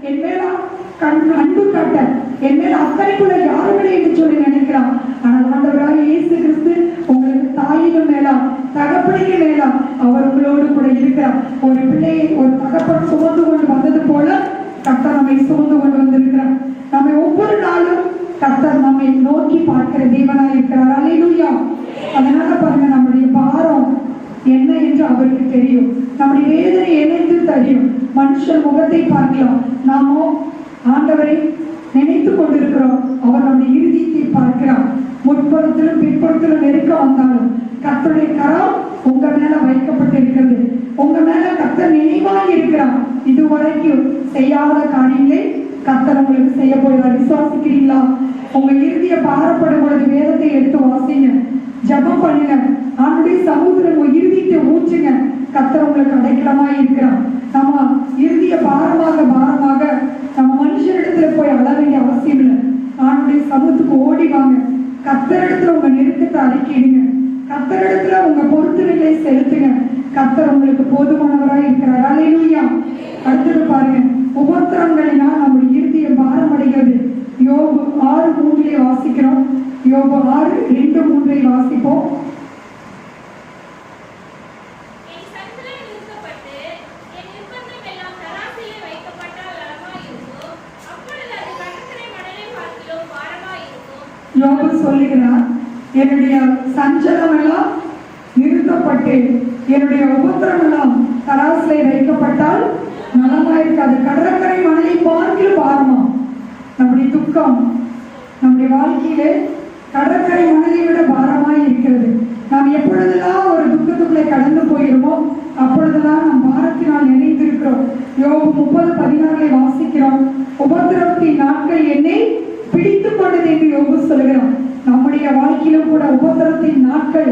என் மேல அன்பு காட்ட, என் மேல அக்கறைக்குள்ள யாருமே என்று சொல்லி நினைக்கிறான். ஆனால் ஆண்டவராக இயேசு கிறிஸ்து உங்களுக்கு தாயினும் மேலாம் தகப்பனையும் மேலாம் அவர் உங்களோடு கூட இருக்கிறார். ஒரு பிள்ளையை ஒரு தகப்பன் சுமந்து கொண்டு வந்தது போல கர்த்தர் நம்மை சுமந்து கொண்டு வந்திருக்கிறார். நம்மை ஒவ்வொரு நாளும் கர்த்தர் நம்மை நோக்கி பார்க்கிற தேவனாய் இருக்கிறார். அல்லேலூயா. அதனால பாருங்க, நம்முடைய பாரம் என்ன என்று அவருக்கு தெரியும், நம்முடைய வேதனை என்ன என்று தெரியும். மனுஷன் முகத்தை பார்க்கலாம், நாமோ ஆண்டவரை நினைத்து கொண்டிருக்கிறோம். அவர் நம்முடைய இறுதியை பார்க்கிறார். முற்புறத்திலும் பிற்புறத்திலும் நெருக்க வந்தாலும் கர்த்தருடைய கரம் உங்க மேல வைக்கப்பட்டிருக்கிறது. உங்க மேல கர்த்தர் நினைவாய் இருக்கிறார். இதுவரைக்கும் செய்யாத காரியங்களை கர்த்தர் உங்களுக்கு செய்ய போகிறார். விசுவாசிக்கிறீங்களா? உங்க இறுதிய பாரப்படும் பொழுது வேதத்தை எடுத்து வாசிங்க, ஜபம் பண்ணுங்க, ஆண்டுடைய சமூகத்தில் உங்க இறுதியை ஊற்றுங்க. கர்த்தர் உங்களுக்கு அடைக்கலமாய் இருக்கிறார். நம்ம இறுதிய பாரமாக நம்ம மனுஷனிடத்துல போய் அழ வேண்டிய அவசியம் இல்லை. ஆண்டுடைய சமூகத்துக்கு ஓடி வாங்க. கர்த்தரிடத்துல உங்க நெருக்கத்தை அறிக்கையிடுங்க. கர்த்தரிடத்துல உங்க பொறுத்துணைகளை செலுத்துங்க. கர்த்தர் உங்களுக்கு போதுமானவராய் இருக்கிறார். அல்லேலூயா. அடுத்தது பாருங்க, உபத்திரங்களினால் நம்முடைய இறுதிய பாரம் அடைகிறது. யோபு 6:3 வாசிக்கிறோம். யோபு 6:2-3 வாசிப்போம். யோபு சொல்லுகிறார், என்னுடைய சஞ்சலம் எல்லாம் நிறுத்தப்பட்டு என்னுடைய உபத்திரம் எல்லாம் தராசிலே வைக்கப்பட்டால் நலமாயிருக்காது. கடற்கரை மணலை பார்க்கிலும் பாரமா. நம்முடைய துக்கம் நம்முடைய வாழ்க்கையிலே கடற்கரை மணலை விட பாரமாய் இருக்கிறது. நாம் எப்பொழுதெல்லாம் ஒரு துக்கத்துக்குள்ளே கடந்து போகிறோமோ அப்பொழுதெல்லாம் நாம் பாரத்தினால் நினைத்திருக்கிறோம். யோபு 30:16 வாசிக்கிறோம். உபத்திரவத்தின் நாட்கள் என்னை பிடித்துக் கொண்டது என்று யோபு சொல்கிறான். நம்முடைய வாழ்க்கையிலும் கூட உபத்திரத்தின் நாட்கள்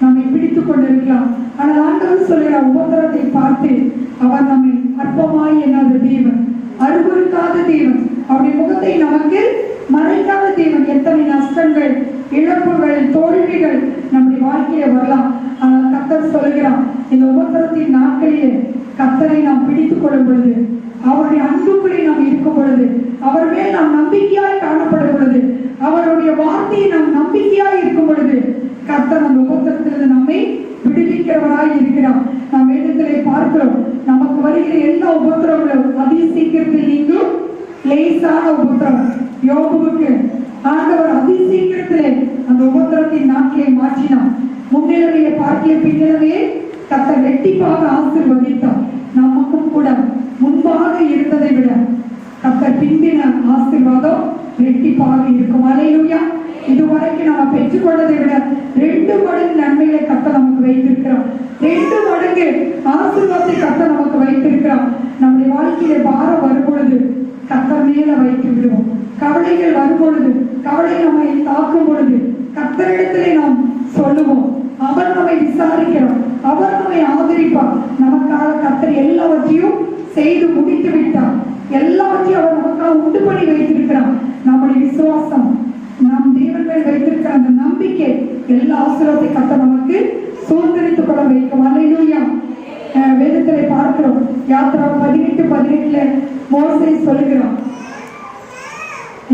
நம்மை பிடித்துக் கொண்டிருக்கலாம். ஆனால் ஆண்டவர் சொல்கிற உபத்திரத்தை பார்த்து அவர் நம்மை அற்பமாய் எண்ணாத தேவன், அருவருக்காத தேவன், அவருடைய முகத்தை நமக்கு மறைக்காத தேவன். எத்தனை நஷ்டங்கள், இழப்புகள், தோல்விகள் நம்முடைய வாழ்க்கையில வரலாம். ஆனால் கர்த்தர் சொல்கிறான், இந்த உபத்திரத்தின் நாட்களிலே கர்த்தரை நாம் பிடித்துக் கொள்ளும் பொழுது, அவருடைய அன்புக்குள்ளே நாம் இருக்கும் பொழுது, அவர் மேல் நாம் நம்பிக்கையாய் காணப்படும் பொழுது, அவருடைய வார்த்தையை நாம் நம்பிக்கையாய் இருக்கும் பொழுது கர்த்தர் அந்த உபத்திரத்திலிருந்து நம்மை விடுவிக்கிறவராய் இருக்கிறார். நாம் வேதத்திலே பார்க்கிறோம், நமக்கு வருகிற எல்லா உபத்திரங்களும் அதி சீக்கிரத்தில் நீங்கும் லேசான உபத்திரம். யோபுவுக்கு ஆண்டவர் அதி சீக்கிரத்திலே அந்த உபத்திரத்தின் நாட்களை மாற்றினார். முன்னிலையை பார்க்கிய பின்னரவே கர்த்தர் வெட்டிப்பாக ஆசீர்வதித்தார். நமக்கும் கூட முன்பாக இருந்ததை விட கர்த்தர் பிந்தின ஆசீர்வாதம் வெட்டிப்பாக இருக்கும். அல்லேலூயா. இதுவரைக்கும் நம்ம பெற்றுக்கொண்டதை விட 2 மடங்கு நன்மைகளை கர்த்தர் நமக்கு வைத்திருக்கிறார். 2 மடங்கு ஆசீர்வாதத்தை கர்த்தர் நமக்கு வைத்திருக்கிறார். நம்முடைய வாழ்க்கையில பாரம் வரும் பொழுது கர்த்தர் மேல வைத்து விடுவோம். கவலைகள் வரும் பொழுது, கவலை நம்மை தாக்கும் பொழுது கர்த்தரிடத்திலே நாம் சொல்லுவோம். அவர் நம்மை விசாரிக்கிறார், அவர் நம்மை ஆதரிப்பார். நமக்காக கர்த்தர் எல்லாவற்றையும் செய்து முடித்து விட்டார். எல்லாவற்றையும் அவர் நமக்காக உண்டு பண்ணி வைத்திருக்கிறார். நம்முடைய விசுவாசம், நம் தேவன் மேல் வைத்திருக்கிற அந்த நம்பிக்கை எல்லா ஆசீர்வாதத்தை கர்த்தர் நமக்கு சுதந்திரித்துக் கொள்ள வைக்கும். அல்லேலூயா. வேதத்திலே பார்க்கிறோம், யாத்ரா 18:18 மோசே சொல்லுகிறான்.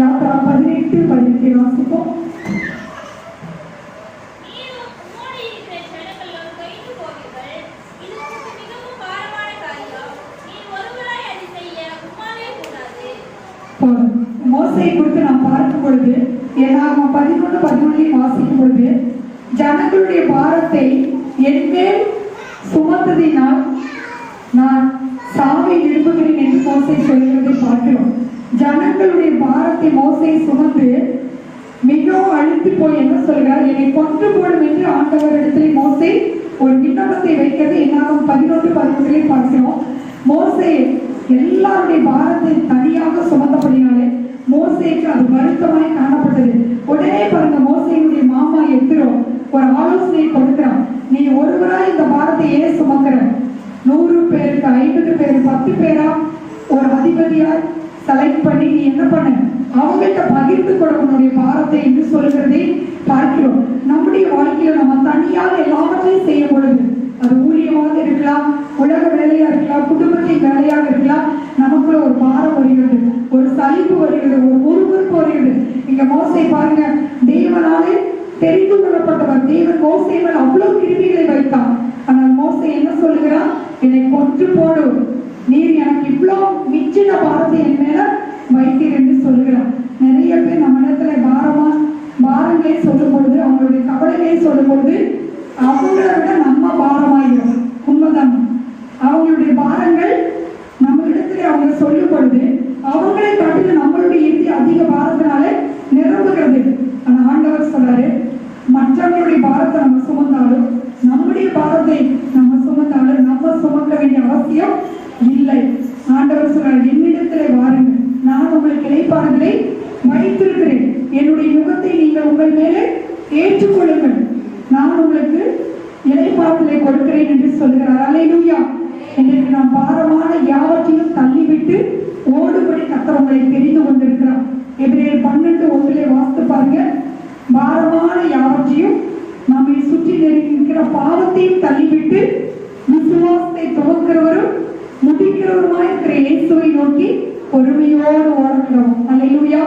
யாத்ரா 18:18 வாசிப்போம். மோசையை குறித்து நாம் பார்க்கும் பொழுது, நாம் 11:11 வாசிக்கும் பொழுது, ஜனங்களுடைய பாரத்தை என்மேல் சுமந்ததினால் நான் சாவை விரும்புகிறேன் என்று மோசே சொல்கிறதை பார்க்கிறோம். ஜனங்களுடைய பாரத்தை மோசே சுமந்து மிகவும் அழுத்தி போய் என்ன சொல்கிறார், என்னை கொன்று போடும் என்று ஆண்டவரிடத்தில் மோசே ஒரு விண்ணப்பத்தை வைக்கிறது. என்னாகும் 11:11 பார்க்கிறோம். மோசே எல்லாருடைய பாரத்தை தனியாக சுமந்தபடினாலே மோசேக்கு அது வருத்தமாய் காணப்பட்டது. உடனே பாருங்க, மோசேயுடைய மாமா எத்திரோ ஒரு ஆலோசனை கொடுக்கிறான். நீ ஒருவராய் இந்த பாரத்தை ஏன் சுமக்கிற? 100 பேருக்கு, 50 பேர், 10 பேரா ஒரு அதிபதியாய் செலக்ட் பண்ணி நீ என்ன பண்ண, அவங்கள்ட்ட பகிர்ந்து கொள்ள உன்னுடைய பாரத்தை என்று சொல்கிறதை பார்க்கிறோம். நம்முடைய வாழ்க்கையில நம்ம தனியாக எல்லாவற்றையும் செய்யும் பொழுது, அது ஊழியமாக இருக்கலாம், உலக வேலையா இருக்கலாம், குடும்பத்தின் வேலையாக இருக்கலாம், நமக்குள்ள ஒரு பாரம் இங்க மோசே பாருங்க, தேவனாலே தெரிந்து கொள்ளப்பட்டவர். தேவன் மோசே மேல் அவ்வளவு கிருபைகளை வைத்தான். ஆனால் மோசே என்ன சொல்லுகிறான்? என்னை கொன்று போடு, நீர் எனக்கு இவ்வளவு மிச்சின பாரத்தை என் மேல வைத்தீர் என்று சொல்லுகிறான். நிறைய பேர் நம்ம இடத்துல பாரங்களை சொல்லும் பொழுது, அவங்களுடைய கவலைகளை சொல்லும் பொழுது அவங்கள விட நம்ம பாரமாயிடும். உண்மைதான். அவங்களுடைய பாரங்கள் நம்ம இடத்துல அவங்க சொல்லும் பொழுது அவங்களை காட்டில நம்மளுடைய இறுதி அதிக பாரத்தினால நிரம்புகிறது. ஆனா ஆண்டவர் சொல்றாரு, மற்றவங்களுடைய பாரத்தை நம்ம சுமந்தாலும் நம்முடைய பாரத்தை நம்ம சுமந்தாலும் நம்ம சுமக்க வேண்டிய அவசியம் இல்லை. ஆண்டவர் சொல்றாரு, என்னிடத்திலே வாருங்கள், நான் உங்களுக்கு இளைப்பாறுதலை வைத்திருக்கிறேன். என்னுடைய முகத்தை நீங்கள் உங்கள் மேலே ஏற்றுக்கொள்ளுங்கள், நான் உங்களுக்கு இளைப்பாறுதலை கொடுக்கிறேன் என்று சொல்கிறார். அல்லேலூயா. இன்றைக்கு நாம் பாரமான யாவற்றையும் தள்ளிவிட்டு ஓடுபடி கர்த்தர் உங்களை தெரிந்து கொண்டிருக்கிறார். எபிரேயர் 12:1 வாசித்து பாருங்க. பாரமான யாவற்றையும் நம்மை சுற்றி இருக்கிற பாவத்தையும் தள்ளிவிட்டு விசுவாசத்தை துவக்கிறவரும் முடிக்கிறவருமாய் இருக்கிற இயேசுவை நோக்கி பொறுமையோடு ஓடுகிறோம். அல்லேலூயா.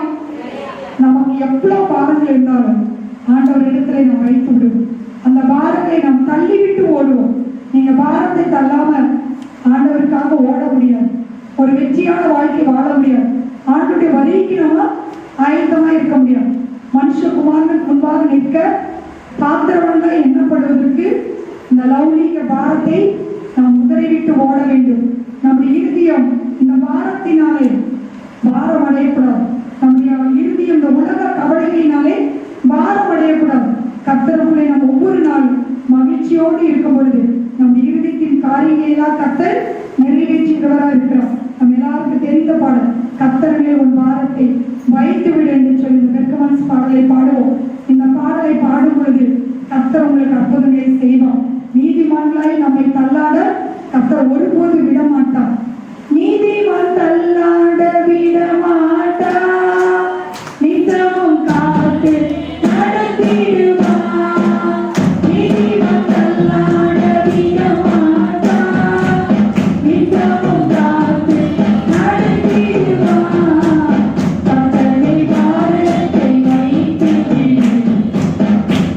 நமக்கு எவ்வளவு பாரங்கள் இருந்தாலும் ஆண்டவர் இடத்துல நாம் வைத்து விடுவோம். அந்த பாரத்தை நாம் தள்ளிவிட்டு ஓடுவோம். நீங்க பாரத்தை தள்ளாம ஆண்டவருக்காக ஓட முடியாது. ஒரு வெற்றியான வாழ்க்கை வாழ முடியாது. ஆண்டவருடைய வரிக்கு நம்ம ஆயத்தமா இருக்க முடியாது. மனுஷகுமாரனுக்கு முன்பாக நிற்க பாத்திரவன்களை எண்ணப்படுவதற்கு இந்த லௌகீக பாரத்தை நாம் உதறிவிட்டு ஓட வேண்டும். நம்முடைய இருதயம் இந்த பாரத்தினாலே பாரம் அடையக்கூடாது. நம்முடைய இருதயம் இந்த உலக கவலைகளினாலே பாரம் அடையக்கூடாது. கர்த்தருக்குள்ளே நம்ம ஒவ்வொரு நாளும் மகிழ்ச்சியோடு இருக்கும் பொழுது நம்முடைய இருதயத்தின் காரியங்களெல்லாம் கர்த்தர் நிறைவேற்றுகிறவராக இருக்கிறார். நம்ம எல்லாருக்கும் தெரிந்த பாடல், கர்த்தர் மேல் ஒரு பாரத்தை வைத்து விடு என்று சொல்லி இந்த பெர்கமன்ஸ் பாடலை பாடுவோம். இந்த பாடலை பாடும் பொழுது கர்த்தர் உங்களுக்கு அற்புதங்களை செய்வார். நீதிமான்களாய் நம்மை தள்ளாட கர்த்தர் ஒருபோது விட மாட்டார். நீதிமான் தள்ளாட விட மாட்டார், நித்தமும் காத்து நடத்திடுவார். நீதிமான் தள்ளாட விட மாட்டார், நித்தமும் காத்து நடத்திடுவார். கர்த்தரை பாரத்தை வைத்து விடு,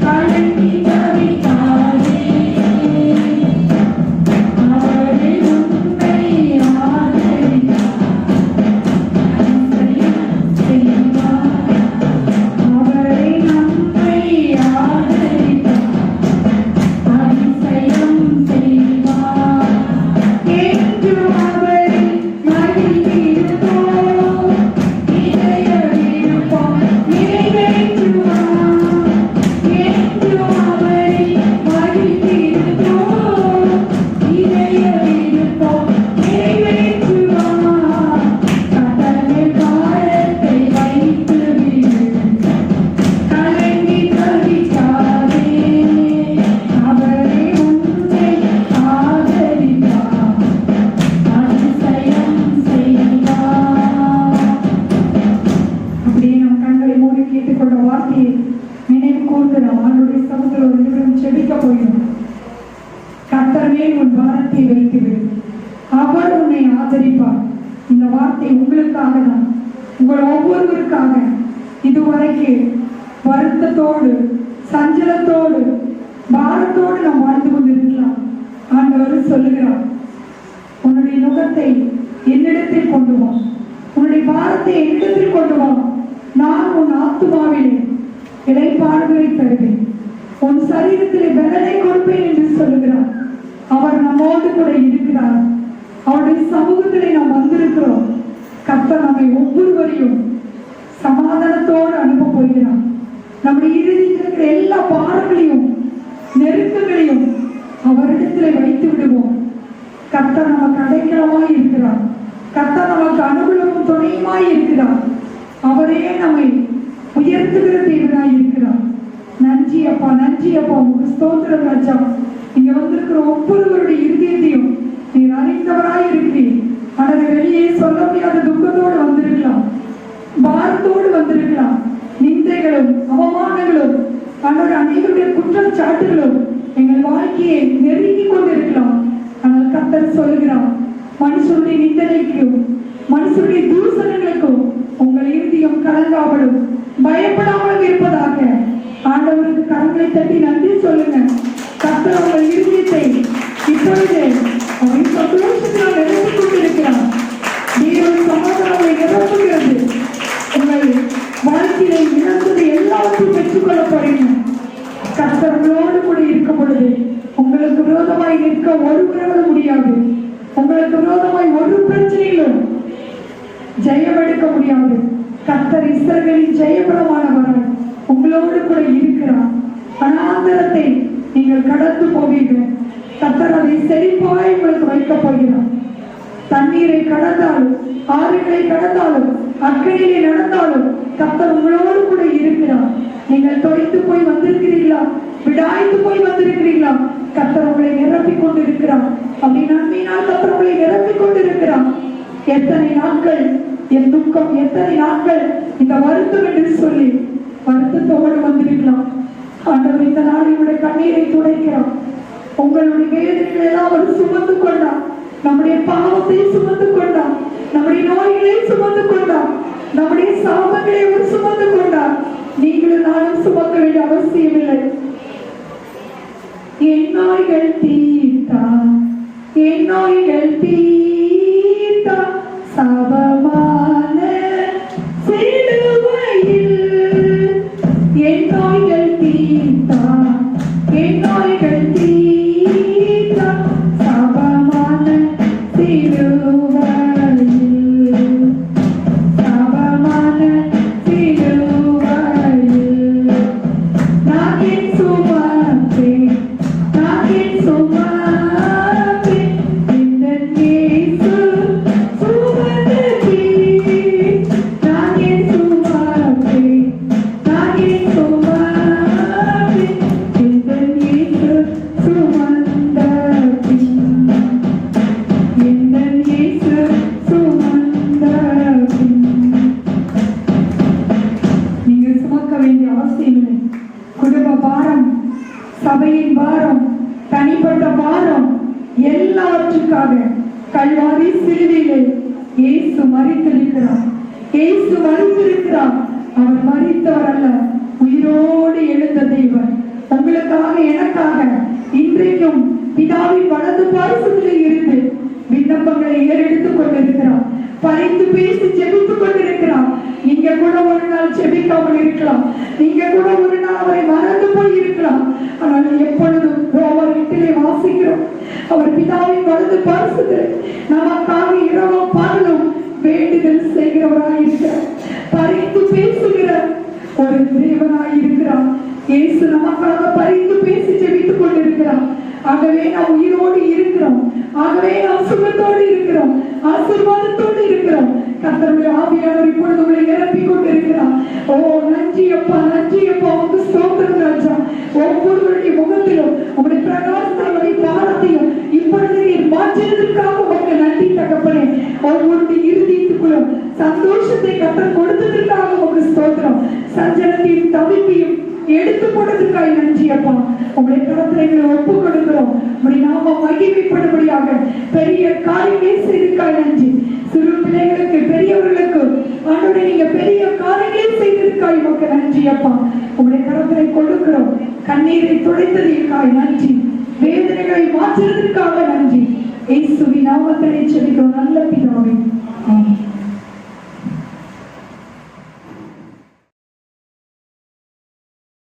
கலங்கி தவிக்காதே. அவரே உன்னை ஆதரித்தார், அதிசயம் செய்வார். அவரே நம்மை ஆதரித்தார், அதிசயம் செய்வார். என்றும் அவரை மகிழ்ந்திருப்போம், இதய விருப்பம் நிறைவேற்றுவார். என்றும் அவரை மகிழ்ந்திருப்போம், இதய விருப்பம் நிறைவேற்றுவார். கர்த்தர் பாரத்தை வைத்து விடு, கலங்கி தவிக்காதே. அவரே உன்னை ஆதரிப்பார், அதிசயம் செய்வார். அப்படியே நம் கண்களை மூடி கேட்டுக்கொண்ட வார்த்தையை நினைவு கூர்ந்து நாம் அவருடைய சமூகத்தில் ஒரு நிமிடம் செபிக்க போகிறோம். கர்த்தர் மேல் உன் பாரத்தை வைத்து விடு, அவர் உன்னை ஆதரிப்பார். இந்த வார்த்தை உங்களுக்காக தான், உங்கள் ஒவ்வொருவருக்காக. இதுவரைக்கு வருத்தத்தோடு, சஞ்சலத்தோடு, பாரத்தோடு நாம் வாழ்ந்து கொண்டிருக்கலாம். ஆண்டவர் சொல்லுகிறார், உன்னுடைய நுகத்தை என்னிடத்தில் கொண்டு வா, உன்னுடைய பாரத்தை என்னிடத்தில் கொண்டு வா, நான் உன் ஆத்துமாவிலே இளைப்பாறுதலை தருவேன், உன் சரீரத்திலே பலனை கொடுப்பேன் என்று சொல்லுகிறார். அவர் நம்மோடு கூட இருக்கிறார். அவருடைய சமூகத்திலே நாம் வந்திருக்கிறோம். கர்த்தர் நம்மை ஒவ்வொருவரையும் சமாதானத்தோடு அனுப்ப போகிறார். நம்முடைய இறுதியில் இருக்கிற எல்லா பாரங்களையும் நெருக்கங்களையும் அவரிடத்திலே வைத்து விடுவோம். கர்த்தர் நமக்கு அடைக்கலமாய் இருக்கிறார். கர்த்தர் நமக்கு அனுகூலமும் துணையுமாய் இருக்கிறார். அவரே நம்மை உயர்த்துகிற தேவனாய் இருக்கிறார். நன்றி அப்பா, நன்றி அப்பா, உங்களுக்கு ஸ்தோத்திரம் ராஜா. இங்க வந்திருக்கிற ஒவ்வொருவருடைய இருதயத்தையும் நீர் அறிந்தவராய் இருக்கிறீர். ஆனால் வெளியே சொல்ல முடியாத துக்கத்தோடு வந்திருக்கலாம், பாரத்தோடு வந்திருக்கலாம். நிந்தைகளும் அவமானங்களும் அனைவருடைய குற்றச்சாட்டுகளும் எங்கள் வாழ்க்கையை நெருங்கி கொண்டிருக்கலாம். ஆனால் கர்த்தர் சொல்லுகிறார், மனுஷனுடைய நிந்தனைக்கும் மனுஷனுடைய தூசணங்களுக்கும் உங்கள் இருதயம் கலங்காமலும் பயம் உங்களுக்கு விரோதமாய் ஒரு பிரச்சனையிலும் ஜெயம் எடுக்க முடியாது. கர்த்தர் இஸ்ரவேலின் ஜெயபலமானவர் உங்களோடு கூட இருக்கிறார். அனாந்தரத்தை நீங்கள் கடந்து போவீர்கள். கர்த்தர் அதை செழிப்பாய் உங்களுக்கு வைக்கப் போகிறார். தண்ணீரை கடந்தாலும், ஆறுகளை கடந்தாலும், அக்கறையிலே நடந்தாலும் கர்த்தர் உங்களோடு கூட இருக்கிறார். நீங்கள் தொய்த்து போய் வந்திருக்கிறீர்களா? விடாய்த்து போய் வந்திருக்கிறீர்களா? கர்த்தர் உங்களை நிரப்பிக் கொண்டிருக்கிறார். அப்படி நன்மையினால் கர்த்தர் உங்களை நிரப்பிக் கொண்டிருக்கிறார். எத்தனை நாட்கள் என் துக்கம், எத்தனை நாட்கள் இந்த வருத்தம் என்று சொல்லி வருத்தத்தோடு வந்திருக்கலாம். ஆண்டவர் இந்த நாளினுடைய கண்ணீரை துடைக்கிறார். உங்களுடைய வேதனைகளை எல்லாம் அவர் சுமந்து கொண்டார். நம்முடைய பாவத்தை சுமந்து கொண்டார். நம்முடைய நோய்களை சுமந்து கொண்டார். நம்முடைய சாபங்களை அவர் சுமந்து கொண்டார். நீங்களும் நானும் சுமக்க வேண்டிய அவசியமில்லை. என் நோய்கள் தீர்த்தா, என் நோய்கள் தீர்த்தா, சாபமான சிலுவையில் என் நோய்கள் தீர்த்தா, என் நோய்கள் தீர்த்தா, சாபமான சிலுவையில், சாபமான சிலுவையில் நான் என் சுமப்பேன், நான் என் சுமப்பேன், இந்த இயேசு சுமந்ததே. நான் என் சுமப்பேன், நான் என் சுமப்பேன், இந்த இயேசு சுமந்ததே, இந்த இயேசு சுமந்ததே. நீங்க சுமக்க வேண்டிய அவசியம் இல்லை. குடும்ப பாரம், சபையின் பாரம், தனிப்பட்ட பாரம் எல்லாவற்றுக்காக கல்வாரி சிலுவையிலே இயேசு மரித்திருக்கிறார். இயேசு மரித்திருக்கிறார். அவர் மரித்தவர் அல்ல, உயிரோடு எழுந்த தெய்வம். உங்களுக்காக, எனக்காக இன்றைக்கும் பிதாவின் வலது பாரிசத்தில் இருந்து விண்ணப்பங்களை ஏறெடுத்துக் கொண்டிருக்கிறார். பறித்து பேசி ஜெபித்துக் கொண்டிருக்கிறார். நீங்க கூட ஒரு நாள் ஜெபிக்காமல் இருக்கலாம். நீங்க கூட ஒரு நாள் அவரை மறந்து போய் இருக்கலாம். ஆனால் எப்பொழுதும் ரோமர் 8 வாசிக்கிறோம், அவர் பிதாவின் வலது பாரிசத்தில் நமக்காக இரவும் பகலும் வேண்டுதல் செய்கிறவராயிருக்கிறார். பறித்து பேசுகிற ஒரு தேவனாயிருக்கிறார். இயேசு நமக்காக பறித்து பேசி ஜெபித்துக் கொண்டிருக்கிறார். ஆகவே நாம் உயிரோடு இருக்கிறோம். ஆகவே நாம் சுகத்தோடு இருக்கிறோம், ஆசீர்வாதத்தோடு இருக்கிறோம். கர்த்தருடைய ஆவியானவர் இப்பொழுது உங்களை நிரப்பிக் கொண்டிருக்கிறார். ஓ நன்றி அப்பா, நன்றி அப்பா, உங்க ஸ்தோத்திரம் ராஜா. ஒவ்வொருவருடைய முகத்திலும் உங்களுடைய பிரகாசத்தை, பாரத்தையும் இப்பொழுது நீர் மாற்றினதற்காக உங்க நன்றி தகப்பனே. ஒவ்வொருடைய இறுதிக்குள்ளும் சந்தோஷத்தை கர்த்தர் கொடுத்ததற்காக உங்க ஸ்தோத்திரம். சஞ்சலத்தையும் தவிப்பையும் எடுத்து போனதுக்காக நன்றி அப்பா. உங்களுடைய கருத்துரைகளை ஒப்புக் கொடுக்கிறோம். உங்களுடைய நாம மகிமைப்படும்படியாக பெரிய காரியங்களை செய்திருக்காக நன்றி. சிறு பிள்ளைகளுக்கு, பெரியவர்களுக்கு ஆண்டவரே நீங்க பெரிய காரியங்களை செய்திருக்காய் உமக்கு நன்றி அப்பா. உங்களுடைய கருத்துரை கொடுக்கிறோம். கண்ணீரை துடைத்ததற்காக நன்றி. வேதனைகளை மாற்றுவதற்காக நன்றி. இயேசுவின் நாமத்திலே ஜெபிக்கிறோம் நல்ல பிதாவே.